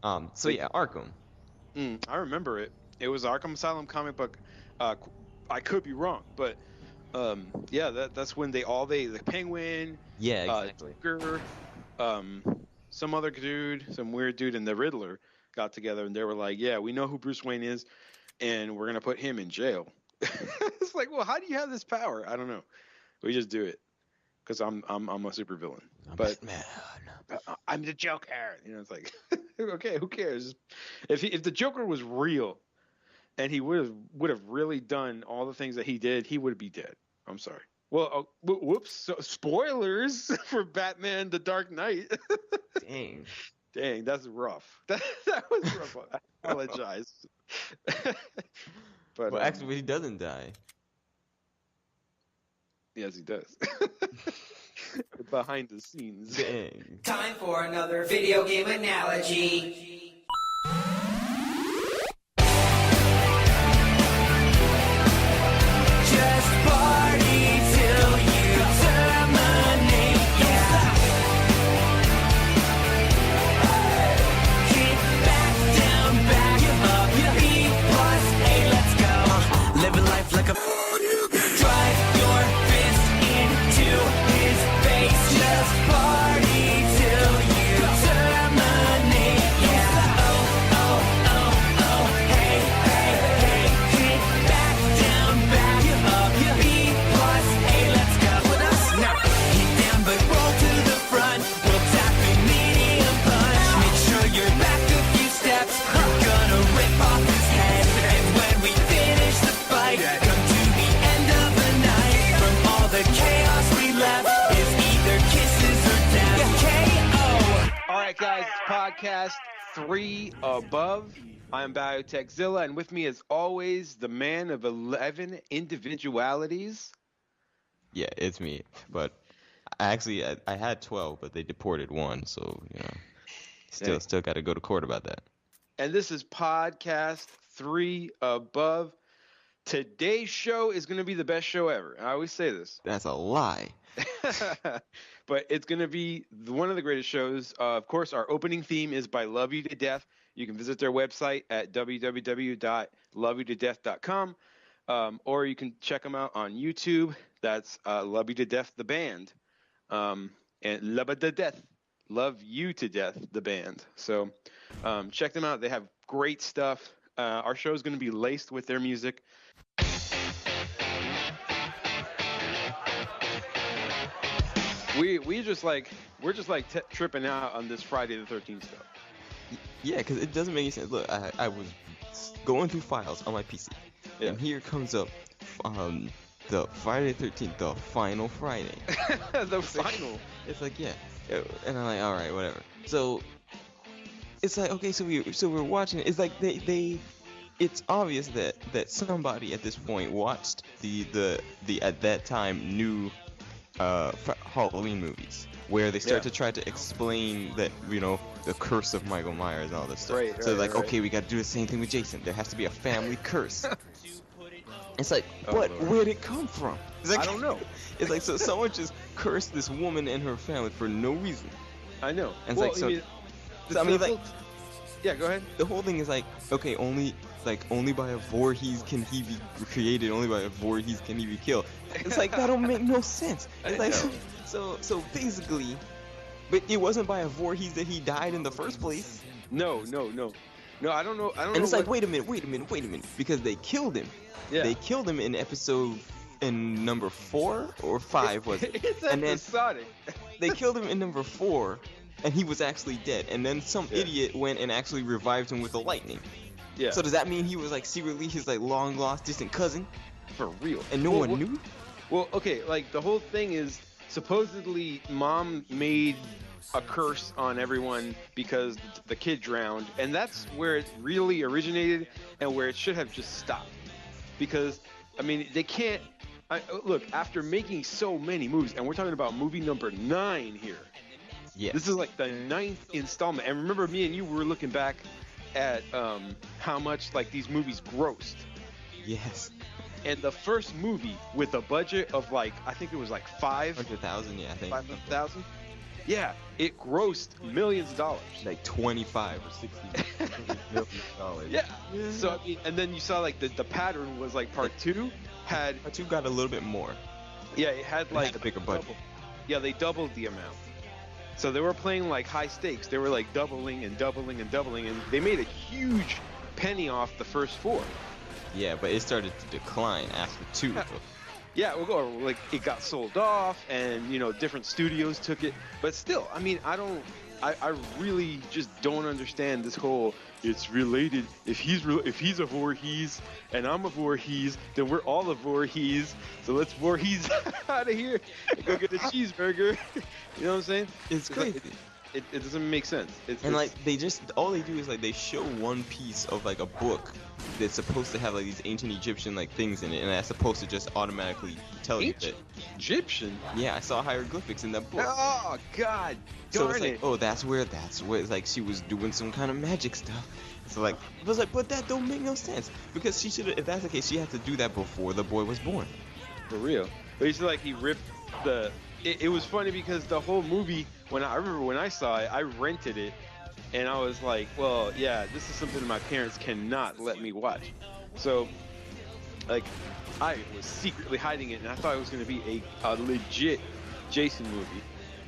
So yeah, Arkham. I remember it. It was Arkham Asylum comic book. I could be wrong, but yeah, that's when the Penguin, Yeah, exactly. Joker, um, some other dude, some weird dude, and the Riddler got together, and they were like, "Yeah, we know who Bruce Wayne is, and we're gonna put him in jail." It's like, well, how do you have this power? I don't know. We just do it because I'm a supervillain, I'm but Batman. I'm the Joker. It's like, okay, who cares? If the Joker was real and he would have really done all the things that he did, he would be dead. I'm sorry. Well, whoops. So, spoilers for Batman: The Dark Knight. Dang. Dang, that's rough. That was rough. I apologize. But Well, actually, he doesn't die. yes, he does. Behind the scenes. Dang. Time for another video game analogy. Just party till you terminate, yeah. Kick back, down, back up, B plus A, let's go. Living life like a drive your fist into his face. Just party till you terminate, yeah. Oh, hey, kick back, down, back up, B plus A, let's go. With us now, get down but roll to the front. We'll tap a medium punch. Make sure you're back a few steps. We're gonna rip off his head, and when we finish the fight, come to the end of the night. From all the chaos we left, is either kisses or death. KO. All right, guys, podcast 3 above. I'm Biotechzilla, and with me, as always, the man of 11 individualities. Yeah, it's me. But I had 12, but they deported one, so still got to go to court about that. And this is podcast 3 above. Today's show is going to be the best show ever. I always say this. That's a lie. But it's going to be one of the greatest shows. Of course, our opening theme is by Love You to Death. You can visit their website at www.loveyoutodeath.com, or you can check them out on YouTube. That's Love You to Death, the band, and Love You to Death, Love You to Death, the band. So check them out. They have great stuff. Our show is going to be laced with their music. We're just like tripping out on this Friday the 13th stuff. Yeah, because it doesn't make any sense. Look, I was going through files on my PC, and here comes up the Friday the 13th, the final Friday. The final. It's like, yeah, and I'm like, all right, whatever. So it's like, okay, so we're watching it. It's like it's obvious that somebody at this point watched the at that time new Halloween movies, where they start to try to explain that, the curse of Michael Myers and all this stuff. Right, okay, we got to do the same thing with Jason. There has to be a family curse. It's like, Lord. where'd it come from? It's like, I don't know. It's like, so someone just cursed this woman and her family for no reason. I know. And Well, it's like, yeah, go ahead. the whole thing is like, okay, only by a Voorhees can he be created, only by a Voorhees can he be killed. It's like, that don't make no sense. It's like, so basically, but it wasn't by a Voorhees that he died in the first place. No, I don't know. And it's like, wait a minute, because they killed him. Yeah. They killed him in number 4 or 5, was it? It's and then episodic. they killed him in number 4, and he was actually dead. And then some idiot went and actually revived him with the lightning. Yeah. So does that mean he was like secretly his like long lost distant cousin? For real. And no one knew? Well, okay, like the whole thing is supposedly mom made a curse on everyone because the kid drowned, and that's where it really originated and where it should have just stopped. Because they can't look, after making so many movies, and we're talking about movie number 9 here. Yeah. This is like the 9th installment. And remember, me and you were looking back at how much like these movies grossed. Yes. And the first movie with a budget of like, I think it was like 500,000, yeah, I think. 500,000. Yeah, it grossed millions of dollars. Like 25 or 60 million dollars. Yeah. So I mean, and then you saw like the pattern was like part 2 had Part 2 got a little bit more. yeah, it had like had a bigger budget. Yeah, they doubled the amount. So they were playing like high stakes. They were like doubling and doubling and doubling, and they made a huge penny off the first 4. Yeah, but it started to decline after 2. Yeah, well, like it got sold off, and you know different studios took it. But still, I mean, I really just don't understand this whole. It's related. If he's a Voorhees and I'm a Voorhees, then we're all a Voorhees. So let's Voorhees out of here and go get a cheeseburger. You know what I'm saying? It's crazy. It doesn't make sense. And like all they do is like they show one piece of like a book that's supposed to have like these ancient Egyptian like things in it, and that's supposed to just automatically tell you that. Egyptian? Yeah, I saw hieroglyphics in that book. Oh God! So Darn it's like, oh, that's where it's like she was doing some kind of magic stuff. So like, I was like, but that don't make no sense because she should. If that's the case, she had to do that before the boy was born. For real. But you see, like he ripped the. It was funny because the whole movie. I remember when I saw it, I rented it, and I was like, well, yeah, this is something my parents cannot let me watch. So, like, I was secretly hiding it, and I thought it was going to be a legit Jason movie,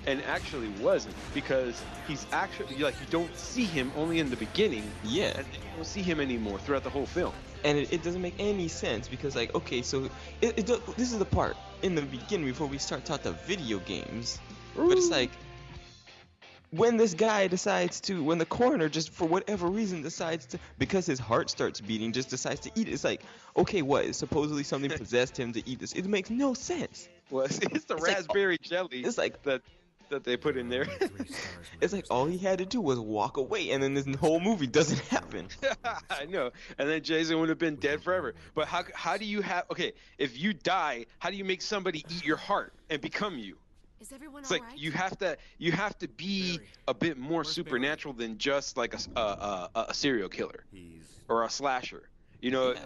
and actually wasn't, because he's actually, like, you don't see him only in the beginning, Yeah. and you don't see him anymore throughout the whole film. And it doesn't make any sense because like, okay, so this is the part in the beginning before we start talking about video games, but it's like. When this guy when the coroner just for whatever reason decides to, because his heart starts beating, just decides to eat it. It's like, okay, what? Supposedly something possessed him to eat this. It makes no sense. Well, it's the raspberry jelly. It's like that they put in there. It's like all he had to do was walk away, and then this whole movie doesn't happen. I know. And then Jason would have been dead forever. But how do you have? Okay, if you die, how do you make somebody eat your heart and become you? Is everyone It's like all right? you have to be a bit more supernatural than just like a serial killer or a slasher, you know. Yeah.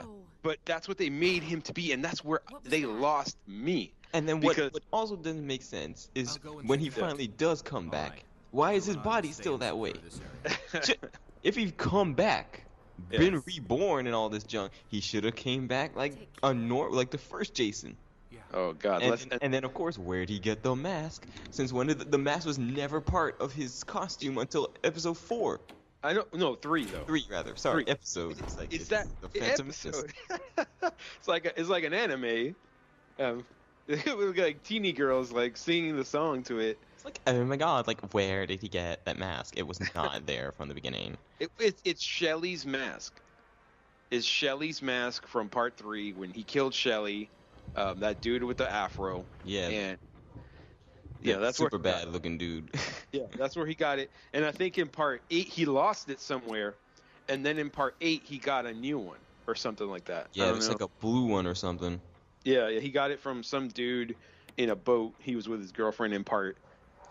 But that's what they made him to be, and that's where they lost me. And then what also doesn't make sense is when he finally does come back, why is his body still that way? If he'd come back, been reborn and all this junk, he should have came back like like the first Jason. Oh God! And then of course, where'd he get the mask? Since when did the mask was never part of his costume until episode 4? I don't no 3 though. 3 rather. Sorry, 3. episode. It's like Is that the Phantom Menace. episode? it's like an anime. It was like teeny girls like singing the song to it. It's like, oh my God! Like, where did he get that mask? It was not there from the beginning. It's Shelly's mask. It's Shelly's mask from part 3 when he killed Shelly. That dude with the afro. Yeah. And yeah, that's super where bad looking dude. Yeah, that's where he got it. And I think in part 8 he lost it somewhere, and then in part 8 he got a new one or something like that. Yeah, it was like a blue one or something. Yeah, he got it from some dude in a boat. He was with his girlfriend in part.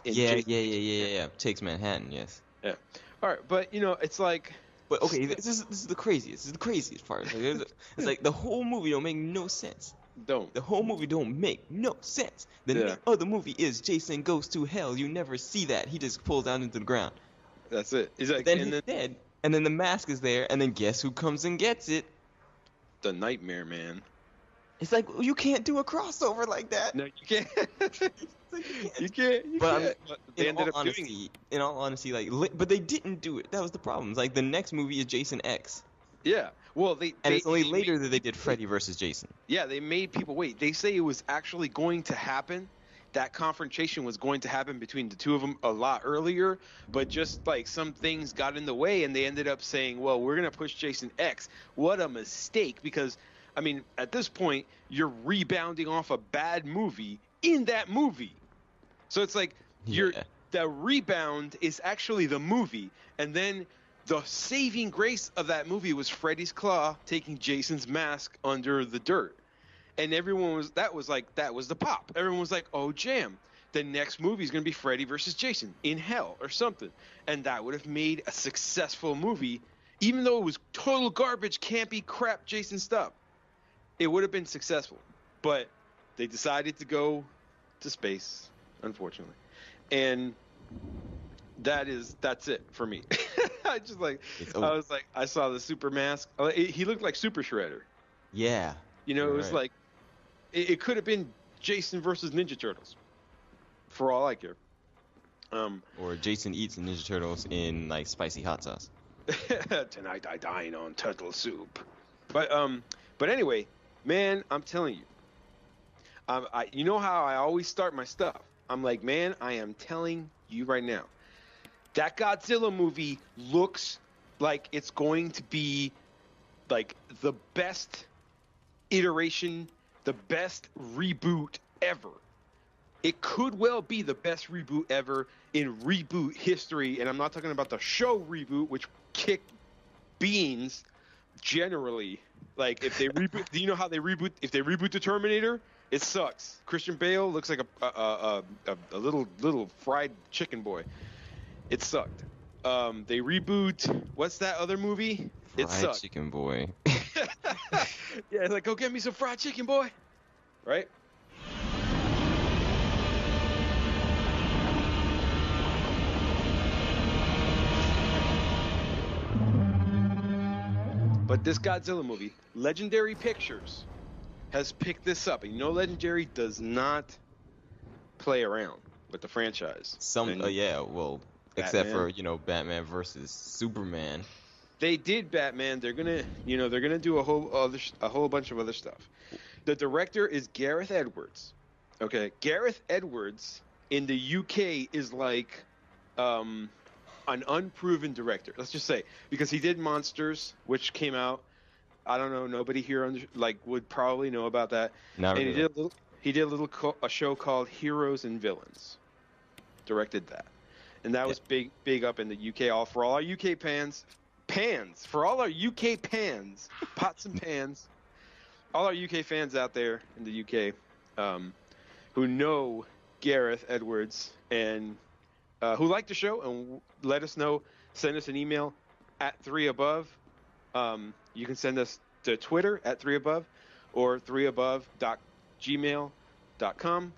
Yeah. Takes Manhattan, yes. Yeah. All right, but you know, it's like. But okay, this is the craziest. This is the craziest part. Like, it's like the whole movie don't make no sense. The whole movie don't make no sense. The name of the movie is Jason Goes to Hell. You never see that. He just pulls down into the ground. That's it. He's like, then he's dead. And then the mask is there. And then guess who comes and gets it? The Nightmare Man. It's like, you can't do a crossover like that. No, you can't. You can't. But they ended up doing it. In all honesty, like, but they didn't do it. That was the problem. Like, the next movie is Jason X. Yeah. Well, it's only later that they did Freddy versus Jason. Yeah, they made people wait. They say it was actually going to happen. That confrontation was going to happen between the two of them a lot earlier, but just like some things got in the way, and they ended up saying, well, we're going to push Jason X. What a mistake, because, I mean, at this point, you're rebounding off a bad movie in that movie. So it's like the rebound is actually the movie, and then the saving grace of that movie was Freddy's claw taking Jason's mask under the dirt. And everyone was that was the pop. Everyone was like, oh, jam. The next movie is going to be Freddy versus Jason in hell or something. And that would have made a successful movie, even though it was total garbage, campy, crap Jason stuff. It would have been successful. But they decided to go to space, unfortunately. And that's it for me. I just like It's I was like I saw the super mask. He looked like Super Shredder. Yeah. You know, You're it was right. like it could have been Jason versus Ninja Turtles, for all I care. Or Jason eats the Ninja Turtles in like spicy hot sauce. Tonight I dine on turtle soup. But anyway, man, I'm telling you, you know how I always start my stuff. I'm like, man, I am telling you right now, that Godzilla movie looks like it's going to be like the best iteration, the best reboot ever. It could well be the best reboot ever in reboot history, and I'm not talking about the show reboot, which kicked beans generally. Like if they reboot, do you know how they reboot? If they reboot the Terminator, it sucks. Christian Bale looks like a little fried chicken boy. It sucked. They reboot. What's that other movie? It Fried sucked. chicken boy. Yeah, like go get me some fried chicken, boy. Right? But this Godzilla movie, Legendary Pictures, has picked this up. And you know Legendary does not play around with the franchise. Yeah, well, except for, Batman versus Superman. They did Batman. They're gonna do a whole bunch of other stuff. The director is Gareth Edwards. Okay, Gareth Edwards in the UK is like an unproven director. Let's just say, because he did Monsters, which came out. I don't know. Nobody here would probably know about that. Not and really. he did a show called Heroes and Villains. Directed that, and that was big up in the UK. For all our UK for all our UK pans, pots and pans, all our UK fans out there in the UK, who know Gareth Edwards and who like the show and let us know, send us an email at 3above. You can send us to Twitter at 3above or 3above.gmail.com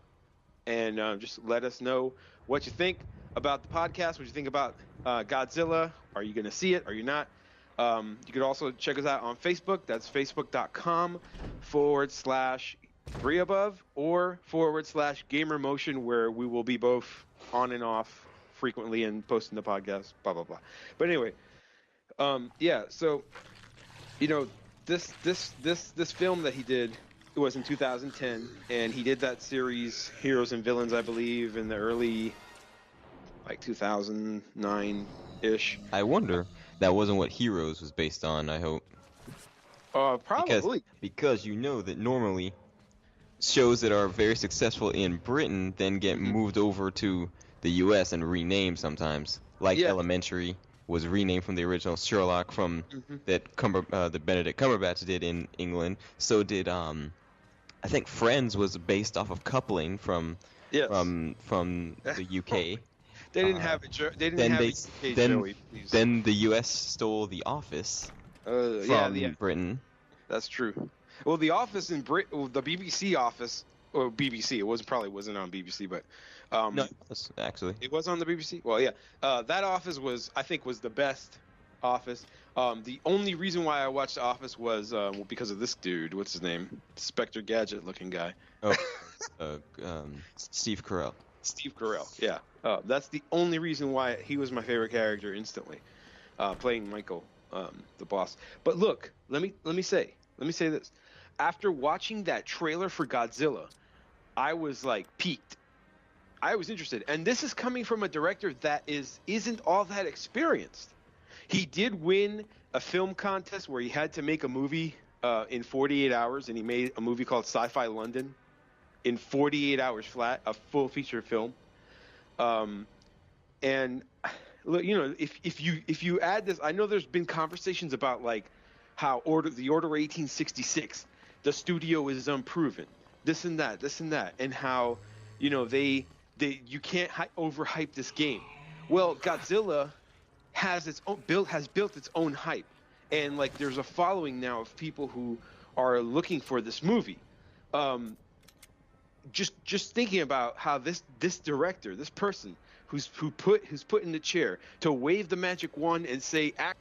and just let us know what you think about the podcast, what you think about Godzilla. Are you going to see it? Are you not? You could also check us out on Facebook. That's facebook.com/3above or /GamerMotion, where we will be both on and off frequently and posting the podcast, blah, blah, blah. But anyway, so, this film that he did, it was in 2010, and he did that series, Heroes and Villains, I believe, in the early, 2009-ish. I wonder that wasn't what Heroes was based on, I hope. Probably. Because you know that normally shows that are very successful in Britain then get moved over to the U.S. and renamed sometimes. Like Elementary was renamed from the original Sherlock that Benedict Cumberbatch did in England. So did I think Friends was based off of Coupling from the UK. They didn't have it. They didn't have it. Then the U.S. stole The Office from Britain. That's true. Well, The Office in Britain, the BBC Office, or BBC, it wasn't on BBC, but no, actually it was on the BBC. Well, yeah, that Office was the best Office. The only reason why I watched The Office was because of this dude. What's his name? Spectre Gadget looking guy. Oh, Steve Carell. Steve Carell, yeah. That's the only reason why he was my favorite character instantly, playing Michael, the boss. But look, let me say this. After watching that trailer for Godzilla, I was piqued. I was interested, and this is coming from a director that isn't all that experienced. He did win a film contest where he had to make a movie in 48 hours, and he made a movie called Sci-Fi London in 48 hours flat, a full feature film. And look, if you add this, I know there's been conversations about how the Order 1866, the studio is unproven, this and that, and how you can't overhype this game. Well, Godzilla has built its own hype, and there's a following now of people who are looking for this movie. Just thinking about how this director, this person who's put in the chair to wave the magic wand and say act